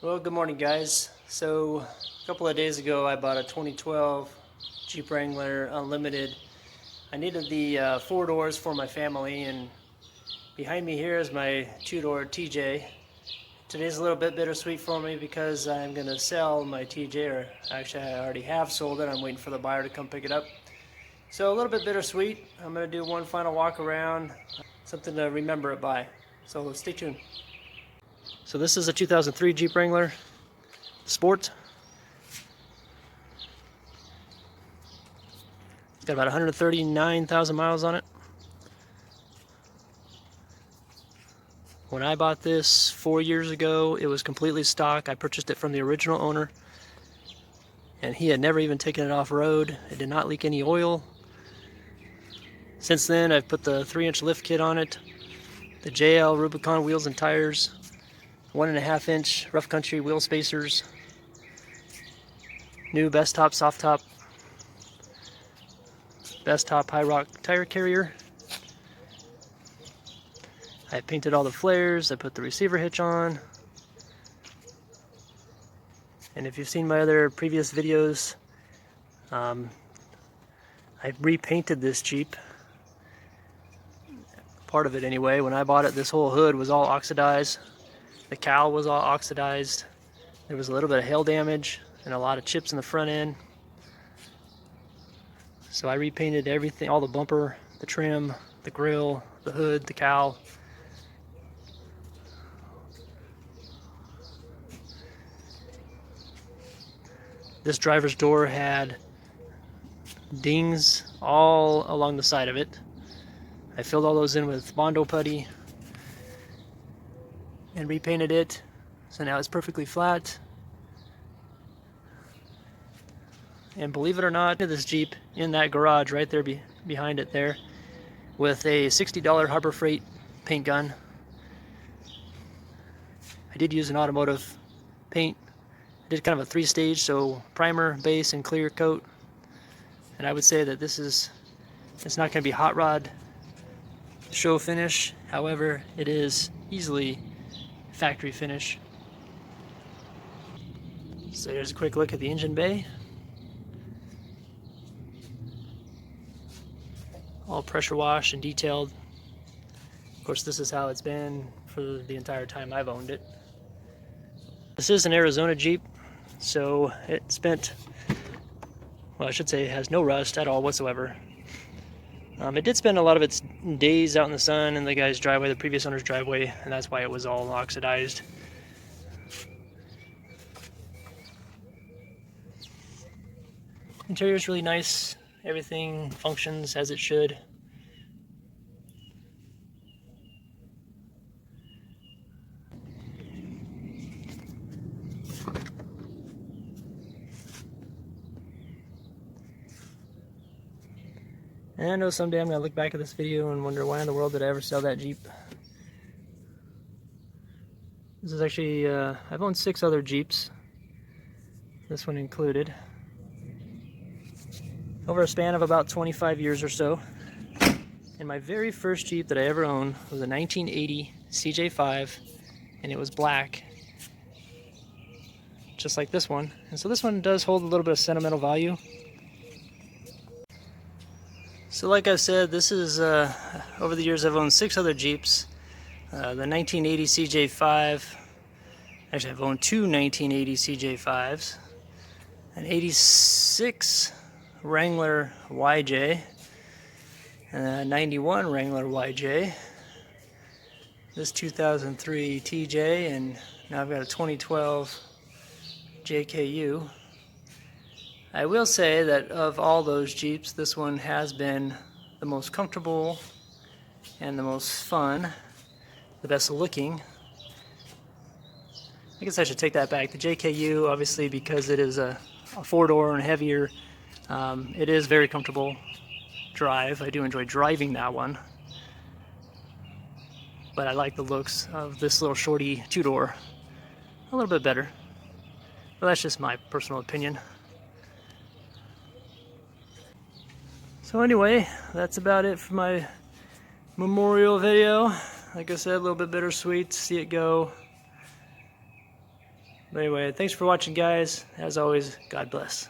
Well, good morning, guys. So, a couple of days ago, I bought a 2012 Jeep Wrangler Unlimited. I needed the 4 doors for my family, and behind me here is my 2-door TJ. Today's a little bit bittersweet for me because I'm going to sell my TJ, or actually, I already have sold it. I'm waiting for the buyer to come pick it up. So, a little bit bittersweet. I'm going to do one final walk around, something to remember it by. So, stay tuned. So, this is a 2003 Jeep Wrangler Sport. It's got about 139,000 miles on it. When I bought this 4 years ago, it was completely stock. I purchased it from the original owner, and he had never even taken it off-road. It did not leak any oil. Since then, I've put the 3-inch lift kit on it, the JL Rubicon wheels and tires, 1.5-inch rough country wheel spacers, new best top, soft top, best top high rock tire carrier. I painted all the flares, I put the receiver hitch on. And if you've seen my other previous videos, I repainted this Jeep. Part of it anyway. When I bought it, this whole hood was all oxidized. The cowl was all oxidized. There was a little bit of hail damage and a lot of chips in the front end. So I repainted everything, all the bumper, the trim, the grill, the hood, the cowl. This driver's door had dings all along the side of it. I filled all those in with Bondo putty and repainted it, so now it's perfectly flat. And believe it or not, this Jeep in that garage right there behind it there with a $60 Harbor Freight paint gun. I did use an automotive paint. I did kind of a 3-stage, so primer, base, and clear coat. And I would say that it's not going to be hot rod show finish. However, it is easily factory finish. So here's a quick look at the engine bay. All pressure washed and detailed. Of course, this is how it's been for the entire time I've owned it. This is an Arizona Jeep, so it spent, well, I should say it has no rust at all whatsoever. It did spend a lot of its days out in the sun in the guy's driveway, the previous owner's driveway, and that's why it was all oxidized. Interior is really nice. Everything functions as it should. And I know someday I'm going to look back at this video and wonder why in the world did I ever sell that Jeep. This is actually, I've owned 6 other Jeeps, this one included, over a span of about 25 years or so. And my very first Jeep that I ever owned was a 1980 CJ5, and it was black, just like this one. And so this one does hold a little bit of sentimental value. So like I said, this is, over the years I've owned 6 other Jeeps. The 1980 CJ5, actually I've owned 2 1980 CJ5s, an 86 Wrangler YJ, and a 91 Wrangler YJ, this 2003 TJ, and now I've got a 2012 JKU. I will say that of all those Jeeps, this one has been the most comfortable and the most fun, the best looking. I guess I should take that back. The JKU, obviously, because it is a 4-door and heavier, it is very comfortable drive. I do enjoy driving that one. But I like the looks of this little shorty 2-door a little bit better. But that's just my personal opinion. So anyway, that's about it for my memorial video. Like I said, a little bit bittersweet to see it go. But anyway, thanks for watching, guys. As always, God bless.